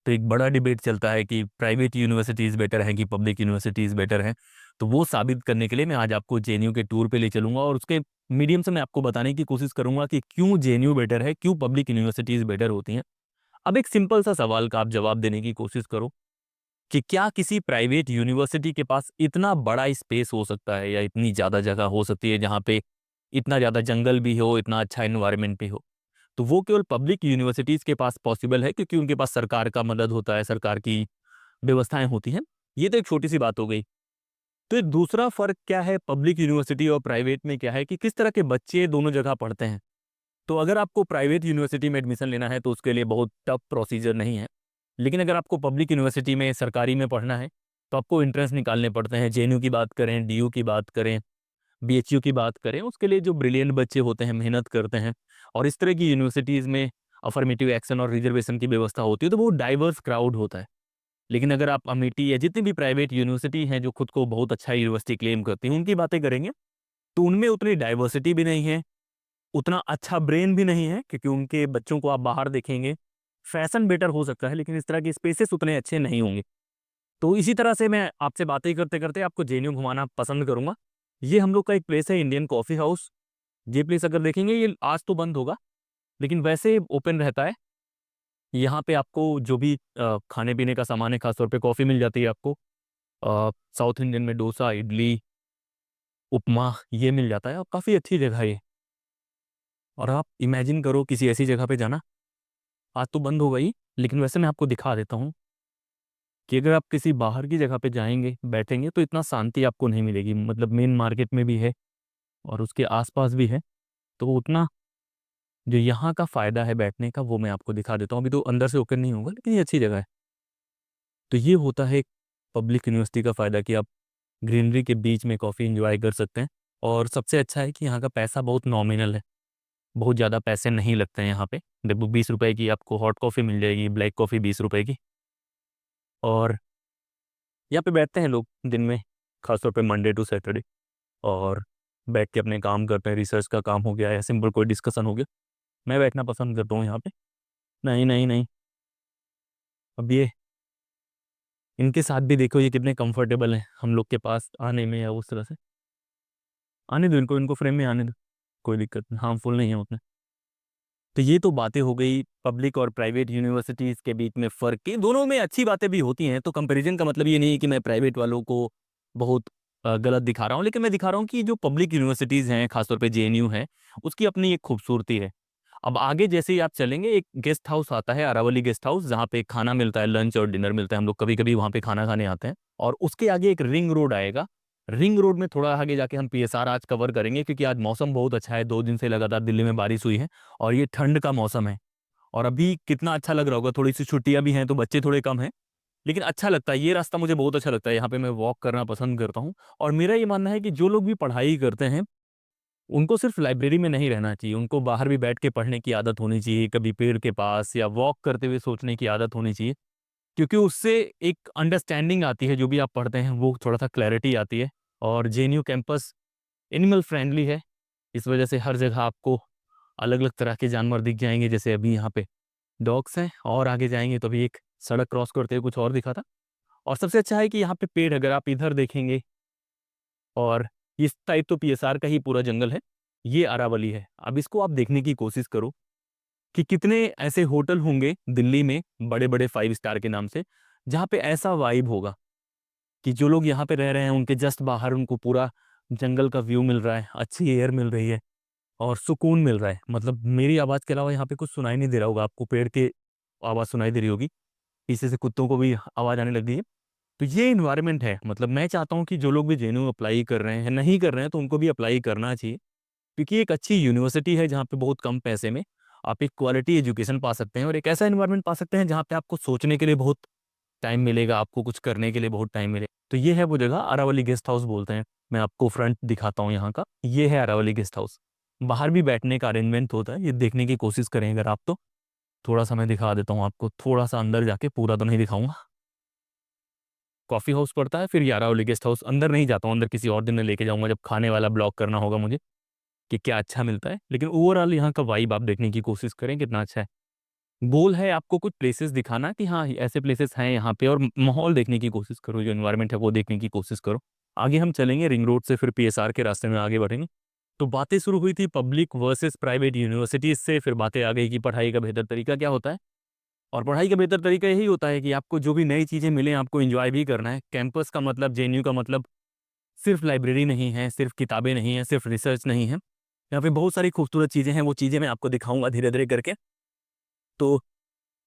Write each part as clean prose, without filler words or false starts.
तो एक बड़ा डिबेट चलता है कि प्राइवेट यूनिवर्सिटीज़ बेटर हैं कि पब्लिक यूनिवर्सिटीज़ बेटर हैं। तो वो साबित करने के लिए मैं आज आपको जेएनयू के टूर पे ले चलूँगा और उसके मीडियम से मैं आपको बताने की कोशिश करूँगा कि क्यों जेएनयू बेटर है, क्यों पब्लिक यूनिवर्सिटीज़ बेटर होती हैं। अब एक सिंपल सा सवाल का आप जवाब देने की कोशिश करो कि क्या किसी प्राइवेट यूनिवर्सिटी के पास इतना बड़ा स्पेस हो सकता है या इतनी ज़्यादा जगह हो सकती है जहाँ पे इतना ज़्यादा जंगल भी हो, इतना अच्छा एनवायरनमेंट भी हो? तो वो केवल पब्लिक यूनिवर्सिटीज़ के पास पॉसिबल है क्योंकि उनके पास सरकार का मदद होता है, सरकार की व्यवस्थाएँ होती हैं। ये तो एक छोटी-सी बात हो गई। तो एक दूसरा फ़र्क क्या है पब्लिक यूनिवर्सिटी और प्राइवेट में क्या है कि किस तरह के बच्चे दोनों जगह पढ़ते हैं। तो अगर आपको प्राइवेट यूनिवर्सिटी में एडमिशन लेना है तो उसके लिए बहुत टफ प्रोसीजर नहीं है। लेकिन अगर आपको पब्लिक यूनिवर्सिटी में सरकारी में पढ़ना है तो आपको एंट्रेंस निकालने पड़ते हैं। जेएनयू की बात करें, डीयू की बात करें, बीएचयू की बात करें, उसके लिए जो ब्रिलियंट बच्चे होते हैं, मेहनत करते हैं और इस तरह की यूनिवर्सिटीज़ में अफर्मेटिव एक्शन और रिजर्वेशन की व्यवस्था होती है तो वो डाइवर्स क्राउड होता है। लेकिन अगर आप अमेठी या जितनी भी प्राइवेट यूनिवर्सिटी हैं जो खुद को बहुत अच्छा यूनिवर्सिटी क्लेम करती हैं, उनकी बातें करेंगे तो उनमें उतनी डाइवर्सिटी भी नहीं है, उतना अच्छा ब्रेन भी नहीं है क्योंकि उनके बच्चों को आप बाहर देखेंगे, फैशन बेटर हो सकता है लेकिन इस तरह के स्पेसेस उतने अच्छे नहीं होंगे। तो इसी तरह से मैं आपसे बातें करते-करते आपको जेएनयू घुमाना पसंद करूँगा। ये हम लोग का एक प्लेस है इंडियन कॉफ़ी हाउस। ये प्लेस अगर देखेंगे ये आज तो बंद होगा, लेकिन वैसे ओपन रहता है। यहाँ पे आपको जो भी खाने-पीने का सामान है, ख़ास तौर पे कॉफ़ी मिल जाती है आपको। साउथ इंडियन में डोसा, इडली, उपमा ये मिल जाता है और काफ़ी अच्छी जगह है ये। और आप इमेजिन करो किसी ऐसी जगह पे जाना, आज तो बंद हो गई, लेकिन वैसे मैं आपको दिखा देता हूँ कि अगर आप किसी बाहर की जगह पे जाएँगे, बैठेंगे तो इतना शांति आपको नहीं मिलेगी। मतलब मेन मार्केट में भी है और उसके आस-पास भी है, तो उतना जो यहाँ का फ़ायदा है बैठने का वो मैं आपको दिखा देता हूँ। अभी तो अंदर से ओपन नहीं होगा लेकिन ये अच्छी जगह है। तो ये होता है पब्लिक यूनिवर्सिटी का फ़ायदा कि आप ग्रीनरी के बीच में कॉफ़ी एन्जॉय कर सकते हैं और सबसे अच्छा है कि यहाँ का पैसा बहुत नॉमिनल है। बहुत ज़्यादा पैसे नहीं लगते हैं यहाँ पे। देखो ₹20 की आपको हॉट कॉफ़ी मिल जाएगी, ब्लैक कॉफ़ी ₹20 की और यहाँ पे बैठते हैं लोग दिन में, ख़ास तौर पे मंडे टू सैटरडे और बैठ के अपने काम करते हैं, रिसर्च का काम हो गया या सिंपल कोई डिस्कशन हो गया। मैं बैठना पसंद करता हूँ यहाँ पे। नहीं, नहीं, नहीं, अब ये इनके साथ भी देखो ये कितने कंफर्टेबल हैं हम लोग के पास आने में या उस तरह से। आने दो इनको, इनको फ्रेम में आने दो, कोई दिक्कत नहीं, हार्मफुल नहीं है उतने। तो ये तो बातें हो गई पब्लिक और प्राइवेट यूनिवर्सिटीज़ के बीच में फ़र्क की। दोनों में अच्छी बातें भी होती हैं, तो कंपैरिज़न का मतलब ये नहीं है कि मैं प्राइवेट वालों को बहुत गलत दिखा रहा हूँ, लेकिन मैं दिखा रहा हूँ कि जो पब्लिक यूनिवर्सिटीज़ हैं, ख़ासतौर पे जेएनयू है, उसकी अपनी एक खूबसूरती है। अब आगे जैसे ही आप चलेंगे, एक गेस्ट हाउस आता है, अरावली गेस्ट हाउस, जहाँ पे खाना मिलता है, लंच और डिनर मिलता है। हम लोग कभी-कभी वहाँ पे खाना खाने आते हैं और उसके आगे एक रिंग रोड आएगा। रिंग रोड में थोड़ा आगे जाके हम पीएसआर आज कवर करेंगे क्योंकि आज मौसम बहुत अच्छा है, 2 दिन से लगातार दिल्ली में बारिश हुई है और ये ठंड का मौसम है। और अभी कितना अच्छा लग रहा होगा, थोड़ी-सी छुट्टियाँ भी हैं, तो बच्चे थोड़े कम हैं, लेकिन अच्छा लगता है, ये रास्ता मुझे बहुत अच्छा लगता है, यहाँ पे मैं वॉक करना पसंद करता हूँ। और मेरा ये मानना है कि जो लोग भी पढ़ाई करते हैं, उनको सिर्फ लाइब्रेरी में नहीं रहना चाहिए, उनको बाहर भी बैठ के पढ़ने की आदत होनी चाहिए, कभी पेड़ के पास या वॉक करते हुए सोचने की आदत होनी चाहिए, क्योंकि उससे एक अंडरस्टैंडिंग आती है, जो भी आप पढ़ते हैं, वो थोड़ा-सा क्लैरिटी आती है। और जेएनयू कैंपस एनिमल फ्रेंडली है, इस वजह से हर जगह आपको अलग-अलग तरह के जानवर दिख जाएँगे, जैसे अभी यहाँ पे डॉग्स हैं और आगे जाएँगे तो अभी एक सड़क क्रॉस करते हुए कुछ और दिखा था। और सबसे अच्छा है कि यहाँ पे पेड़ अगर आप इधर देखेंगे और इस टाइप तो पीएसआर का ही पूरा जंगल है, ये अरावली है। अब इसको आप देखने की कोशिश करो कि कितने ऐसे होटल होंगे दिल्ली में बड़े-बड़े 5 स्टार के नाम से, जहाँ पे ऐसा वाइब होगा कि जो लोग यहाँ पे रह रहे हैं उनके जस्ट बाहर उनको पूरा जंगल का व्यू मिल रहा है, अच्छी एयर मिल रही है और सुकून मिल रहा है। मतलब मेरी आवाज़ के अलावा यहाँ पे कुछ सुनाई नहीं दे रहा होगा आपको, पेड़ की आवाज़ सुनाई दे रही होगी। पीछे से कुत्तों को भी आवाज़ आने लग गई है। तो ये एनवायरनमेंट है, मतलब मैं चाहता हूँ कि जो लोग भी जेएनयू अप्लाई कर रहे हैं, नहीं कर रहे हैं तो उनको भी अप्लाई करना चाहिए। क्योंकि एक अच्छी यूनिवर्सिटी है जहाँ पे बहुत कम पैसे में आप एक क्वालिटी एजुकेशन पा सकते हैं और एक ऐसा एनवायरनमेंट पा सकते हैं जहाँ पे आपको सोचने के लिए बहुत टाइम मिलेगा, आपको कुछ करने के लिए बहुत टाइम मिलेगा। तो ये है वो जगह, अरावली गेस्ट हाउस बोलते हैं। मैं आपको फ्रंट दिखाता हूँ यहाँ का, ये है अरावली गेस्ट हाउस। बाहर भी बैठने का अरेंजमेंट होता है, ये देखने की कोशिश करें अगर आप तो। थोड़ा-सा मैं दिखा देता हूँ आपको, थोड़ा-सा अंदर जाके, पूरा तो नहीं दिखाऊँगा। कॉफ़ी हाउस पड़ता है, फिर ये अरावली गेस्ट हाउस। अंदर नहीं जाता हूँ, अंदर किसी और दिन मैं लेके जाऊँगा जब खाने वाला ब्लॉग करना होगा मुझे, कि क्या अच्छा मिलता है। लेकिन ओवरऑल यहाँ का वाइब आप देखने की कोशिश करें कितना अच्छा है। गोल है आपको कुछ प्लेसेस दिखाना कि हाँ ऐसे प्लेसेस हैं यहाँ पे, और माहौल देखने की कोशिश करो, जो एनवायरनमेंट है वो देखने की कोशिश करो। आगे हम चलेंगे रिंग रोड से, फिर पीएसआर के रास्ते में आगे बढ़ेंगे। तो बातें शुरू हुई थी पब्लिक वर्सेस प्राइवेट यूनिवर्सिटीज से, फिर बातें आ गई कि पढ़ाई का बेहतर तरीका क्या होता है। और पढ़ाई का बेहतर तरीका यही होता है कि आपको जो भी नई चीज़ें मिलें आपको एंजॉय भी करना है। कैंपस का मतलब, जेएनयू का मतलब सिर्फ लाइब्रेरी नहीं है, सिर्फ किताबें नहीं है, सिर्फ रिसर्च नहीं है। यहाँ पे बहुत सारी खूबसूरत चीज़ें हैं, वो चीज़ें मैं आपको दिखाऊंगा धीरे धीरे करके। तो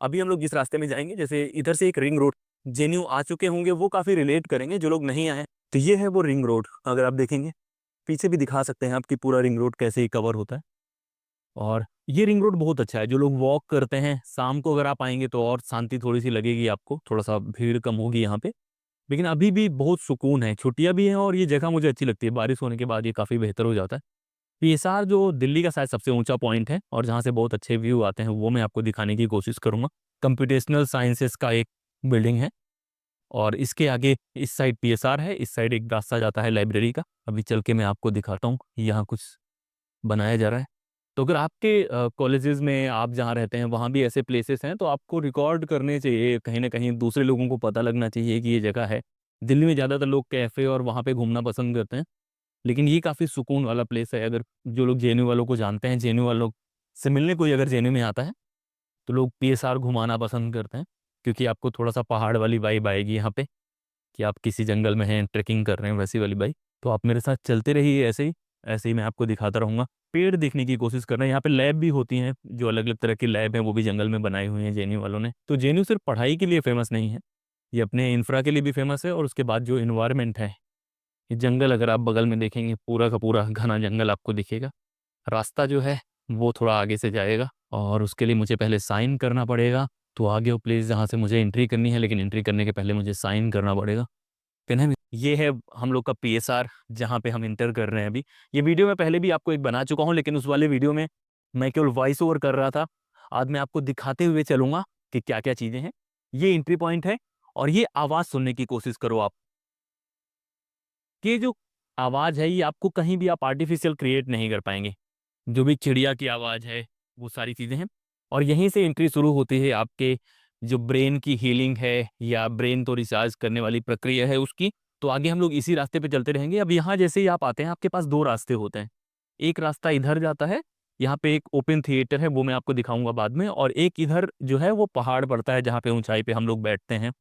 अभी हम लोग जिस रास्ते में जाएंगे, जैसे इधर से एक रिंग रोड, जेएनयू आ चुके होंगे वो काफ़ी रिलेट करेंगे, जो लोग नहीं आए तो ये है वो रिंग रोड। अगर आप देखेंगे पीछे भी दिखा सकते हैं आपकी पूरा रिंग रोड कैसे ही कवर होता है। और ये रिंग रोड बहुत अच्छा है, जो लोग वॉक करते हैं शाम को अगर आप आएंगे तो और शांति थोड़ी सी लगेगी आपको, थोड़ा सा भीड़ कम होगी यहाँ पे। लेकिन अभी भी बहुत सुकून है, छुट्टियाँ भी हैं और ये जगह मुझे अच्छी लगती है। बारिश होने के बाद ये काफ़ी बेहतर हो जाता है। पीएसआर जो दिल्ली का शायद सबसे ऊंचा पॉइंट है और जहाँ से बहुत अच्छे व्यू आते हैं, वो मैं आपको दिखाने की कोशिश करूंगा। कंप्यूटेशनल साइंसेस का एक बिल्डिंग है, और इसके आगे इस साइड पीएसआर है, इस साइड एक रास्ता जाता है लाइब्रेरी का। अभी चल के मैं आपको दिखाता हूँ यहाँ कुछ बनाया जा रहा है। तो अगर आपके कॉलेजेस में, आप जहाँ रहते हैं वहाँ भी ऐसे प्लेसेस हैं तो आपको रिकॉर्ड करने चाहिए, कहीं ना कहीं दूसरे लोगों को पता लगना चाहिए कि ये जगह है। दिल्ली में ज़्यादातर लोग कैफ़े और वहाँ पे घूमना पसंद करते हैं, लेकिन ये काफ़ी सुकून वाला प्लेस है। अगर जो लोग जेएनयू वालों को जानते हैं, जेएनयू वालों से मिलने कोई अगर जेएनयू में आता है तो लोग पीएसआर घुमाना पसंद करते हैं, क्योंकि आपको थोड़ा सा पहाड़ वाली वाइब आएगी यहाँ पे, कि आप किसी जंगल में हैं, ट्रेकिंग कर रहे हैं, वैसी वाली बाइक। तो आप मेरे साथ चलते रहिए ऐसे ही, ऐसे ही मैं आपको दिखाता रहूँगा। पेड़ देखने की कोशिश करना है, यहाँ पे लैब भी होती हैं, जो अलग अलग तरह की लैब हैं वो भी जंगल में बनाई हुई हैं जेएनयू वालों ने। तो जेएनयू सिर्फ पढ़ाई के लिए फेमस नहीं है, ये अपने इंफ्रा के लिए भी फेमस है। और उसके बाद जो इन्वायरमेंट है, ये जंगल अगर आप बगल में देखेंगे पूरा का पूरा घना जंगल आपको दिखेगा। रास्ता जो है वो थोड़ा आगे से जाएगा, और उसके लिए मुझे पहले साइन करना पड़ेगा। तो आगे वो प्लेस जहाँ से मुझे एंट्री करनी है, लेकिन एंट्री करने के पहले मुझे साइन करना पड़ेगा। फिर है, ये है हम लोग का पीएसआर जहाँ पे हम इंटर कर रहे हैं अभी। ये वीडियो मैं पहले भी आपको एक बना चुका हूँ, लेकिन उस वाले वीडियो में मैं केवल वॉइस ओवर कर रहा था। आज मैं आपको दिखाते हुए चलूंगा कि क्या क्या चीज़ें हैं। ये एंट्री पॉइंट है, और ये आवाज़ सुनने की कोशिश करो आप, कि जो आवाज़ है ये आपको कहीं भी आप आर्टिफिशियल क्रिएट नहीं कर पाएंगे। जो भी चिड़िया की आवाज़ है, वो सारी चीज़ें हैं। और यहीं से एंट्री शुरू होती है आपके जो ब्रेन की हीलिंग है, या ब्रेन को रिचार्ज करने वाली प्रक्रिया है उसकी। तो आगे हम लोग इसी रास्ते पे चलते रहेंगे। अब यहाँ जैसे ही आप आते हैं, आपके पास दो रास्ते होते हैं। एक रास्ता इधर जाता है, यहाँ पे एक ओपन थिएटर है, वो मैं आपको दिखाऊंगा बाद में। और एक इधर जो है वो पहाड़ पड़ता है, जहाँ पे ऊंचाई पे हम लोग बैठते हैं,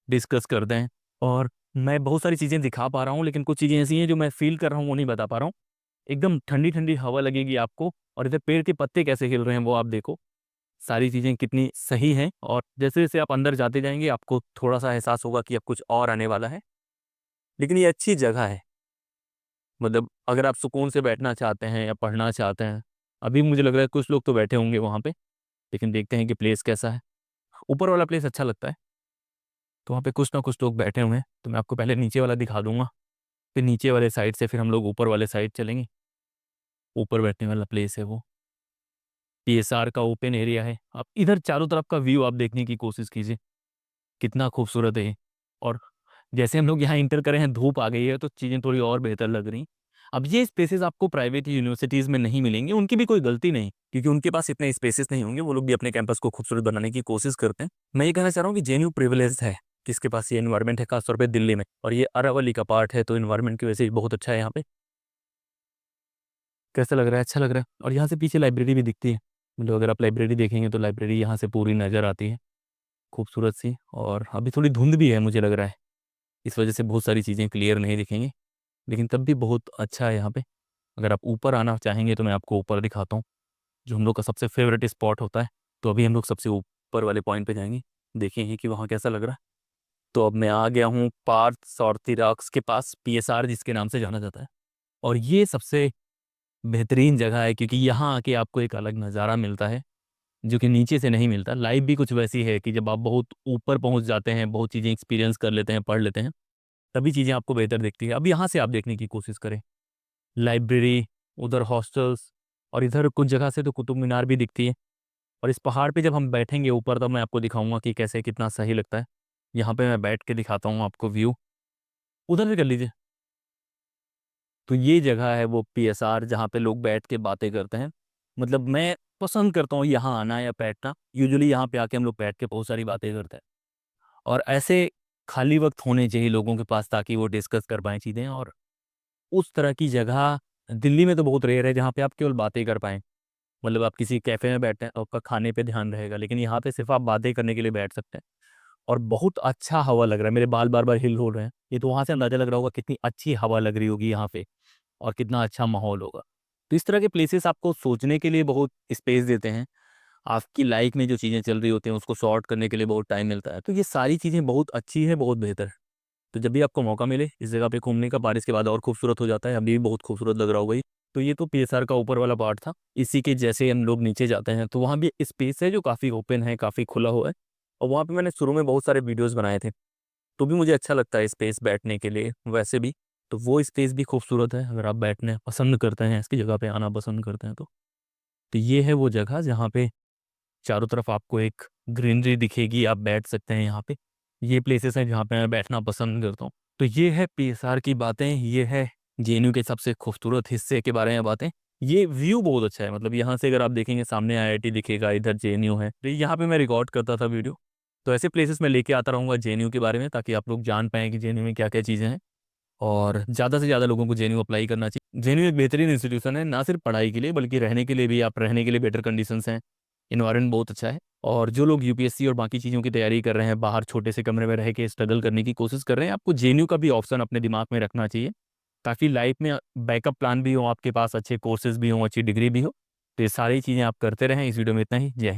डिस्कस करते हैं। और मैं बहुत सारी चीज़ें दिखा पा रहा हूँ, लेकिन कुछ चीज़ें ऐसी हैं जो मैं फील कर रहा हूँ वो नहीं बता पा रहा हूँ। एकदम ठंडी ठंडी हवा लगेगी आपको, और इधर पेड़ के पत्ते कैसे हिल रहे हैं वो आप देखो। सारी चीज़ें कितनी सही हैं, और जैसे जैसे आप अंदर जाते जाएंगे आपको थोड़ा सा एहसास होगा कि अब कुछ और आने वाला है। लेकिन ये अच्छी जगह है, मतलब अगर आप सुकून से बैठना चाहते हैं या पढ़ना चाहते हैं। अभी मुझे लग रहा है कुछ लोग तो बैठे होंगे वहाँ पे, लेकिन देखते हैं कि प्लेस कैसा है। ऊपर वाला प्लेस अच्छा लगता है, तो वहाँ पे कुछ ना कुछ लोग बैठे हुए हैं। तो मैं आपको पहले नीचे वाला दिखा दूंगा, फिर नीचे वाले साइड से फिर हम लोग ऊपर वाले साइड चलेंगे। ऊपर बैठने वाला प्लेस है वो, पीएसआर का ओपन एरिया है। आप इधर चारों तरफ का व्यू आप देखने की कोशिश कीजिए, कितना खूबसूरत है ये। और जैसे हम लोग यहाँ इंटर करे हैं, धूप आ गई है तो चीज़ें थोड़ी और बेहतर लग रही। अब ये स्पेसेस आपको प्राइवेट यूनिवर्सिटीज़ में नहीं मिलेंगे, उनकी भी कोई गलती नहीं, क्योंकि उनके पास इतने स्पेसेस नहीं होंगे। वो लोग भी अपने कैंपस को खूबसूरत बनाने की कोशिश करते हैं। मैं ये कहना चाह रहा हूँ कि जेएनयू प्रिविलेज है जिसके पास ये इन्वायरमेंट है, खासतौर पर दिल्ली में। और ये अरावली का पार्ट है, तो इन्वायरमेंट की वजह से बहुत अच्छा है यहाँ पे। कैसा लग रहा है? अच्छा लग रहा है। और यहाँ से पीछे लाइब्रेरी भी दिखती है, मतलब अगर आप लाइब्रेरी देखेंगे तो लाइब्रेरी यहाँ से पूरी नज़र आती है, खूबसूरत सी। और अभी थोड़ी धुंध भी है मुझे लग रहा है, इस वजह से बहुत सारी चीज़ें क्लियर नहीं दिखेंगी, लेकिन तब भी बहुत अच्छा है यहाँ पे। अगर आप ऊपर आना चाहेंगे तो मैं आपको ऊपर दिखाता हूँ, जो हम लोग का सबसे फेवरेट स्पॉट होता है। तो अभी हम लोग सबसे ऊपर वाले पॉइंट पे जाएंगे, देखेंगे कि वहाँ कैसा लग रहा है। तो अब मैं आ गया हूँ पार्थ सॉर्थिराक्स के पास, पीएसआर जिसके नाम से जाना जाता है। और ये सबसे बेहतरीन जगह है, क्योंकि यहाँ आके आपको एक अलग नज़ारा मिलता है, जो कि नीचे से नहीं मिलता। लाइफ भी कुछ वैसी है कि जब आप बहुत ऊपर पहुँच जाते हैं, बहुत चीज़ें एक्सपीरियंस कर लेते हैं, पढ़ लेते हैं, तभी चीज़ें आपको बेहतर दिखती है। अब यहाँ से आप देखने की कोशिश करें, लाइब्रेरी, उधर हॉस्टल्स, और इधर कुछ जगह से तो कुतुब मीनार भी दिखती है। और इस पहाड़ पे जब हम बैठेंगे ऊपर, तब मैं आपको दिखाऊंगा कि कैसे कितना सही लगता है। यहाँ पे मैं बैठ के दिखाता हूँ आपको व्यू, उधर भी कर लीजिए। तो ये जगह है वो पीएसआर, जहाँ पे लोग बैठ के बातें करते हैं। मतलब मैं पसंद करता हूँ यहाँ आना या बैठना। यूजुअली यहाँ पे आके हम लोग बैठ के बहुत सारी बातें करते हैं और ऐसे खाली वक्त होने चाहिए लोगों के पास ताकि वो डिस्कस कर पाएँ चीज़ें। और उस तरह की जगह दिल्ली में तो बहुत रेयर है जहाँ पे आप केवल बातें कर पाएँ। मतलब आप किसी कैफ़े में बैठे हैं तो आपका खाने पे ध्यान रहेगा, लेकिन यहाँ पे सिर्फ़ आप बातें करने के लिए बैठ सकते हैं और बहुत अच्छा हवा लग रहा है। मेरे बाल बार-बार हिल हो रहे हैं। ये तो वहाँ से अंदाज़ा लग रहा होगा कितनी अच्छी हवा लग रही होगी यहाँ पे और कितना अच्छा माहौल होगा। तो इस तरह के प्लेसेस आपको सोचने के लिए बहुत स्पेस देते हैं। आपकी लाइफ़ में जो चीज़ें चल रही होती हैं उसको सॉर्ट करने के लिए बहुत टाइम मिलता है। तो ये सारी चीज़ें बहुत अच्छी है, बहुत बेहतर है। तो जब भी आपको मौका मिले इस जगह पे घूमने का, बारिश के बाद और खूबसूरत हो जाता है, अभी भी बहुत खूबसूरत लग रहा होगा ये। तो ये तो पीएसआर का ऊपर वाला पार्ट था। इसी के जैसे हम लोग नीचे जाते हैं तो वहाँ भी स्पेस है जो काफ़ी ओपन है, काफ़ी खुला हुआ है और वहाँ पे मैंने शुरू में बहुत सारे वीडियोज़ बनाए थे। तो भी मुझे अच्छा लगता है स्पेस बैठने के लिए वैसे भी। तो वो स्पेस भी खूबसूरत है अगर आप बैठना पसंद करते हैं, ऐसी जगह पे आना पसंद करते हैं तो। तो ये है वो जगह जहाँ पे चारों तरफ आपको एक ग्रीनरी दिखेगी, आप बैठ सकते हैं यहाँ पे। ये प्लेसेस हैं जहाँ पे मैं बैठना पसंद करता हूँ। तो ये है पीएसआर की बातें, ये है जेएनयू के सबसे खूबसूरत हिस्से के बारे में बातें। ये व्यू बहुत अच्छा है, मतलब यहाँ से अगर आप देखेंगे सामने आईआईटी दिखेगा, इधर जेएनयू है। तो यहाँ पे मैं रिकॉर्ड करता था वीडियो। तो ऐसे प्लेसेस मैं लेके आता रहूँगा जेएनयू के बारे में ताकि आप लोग जान पाएँ कि जेएनयू में क्या-क्या चीज़ें हैं और ज़्यादा से ज़्यादा लोगों को जेएनयू अप्लाई करना चाहिए। जेएनयू एक बेहतरीन इंस्टीट्यूशन है, ना सिर्फ पढ़ाई के लिए बल्कि रहने के लिए भी। आप रहने के लिए बेटर कंडीशंस हैं, एनवायरनमेंट बहुत अच्छा है। और जो लोग यूपीएससी और बाकी चीज़ों की तैयारी कर रहे हैं, बाहर छोटे से कमरे में रह के स्ट्रगल करने की कोशिश कर रहे हैं, आपको जेएनयू का भी ऑप्शन अपने दिमाग में रखना चाहिए ताकि लाइफ में बैकअप प्लान भी हो आपके पास, अच्छे कोर्सेज़ भी हों, अच्छी डिग्री भी हो। तो ये सारी चीज़ें आप करते रहें। इस वीडियो में इतना ही। जय हिंद।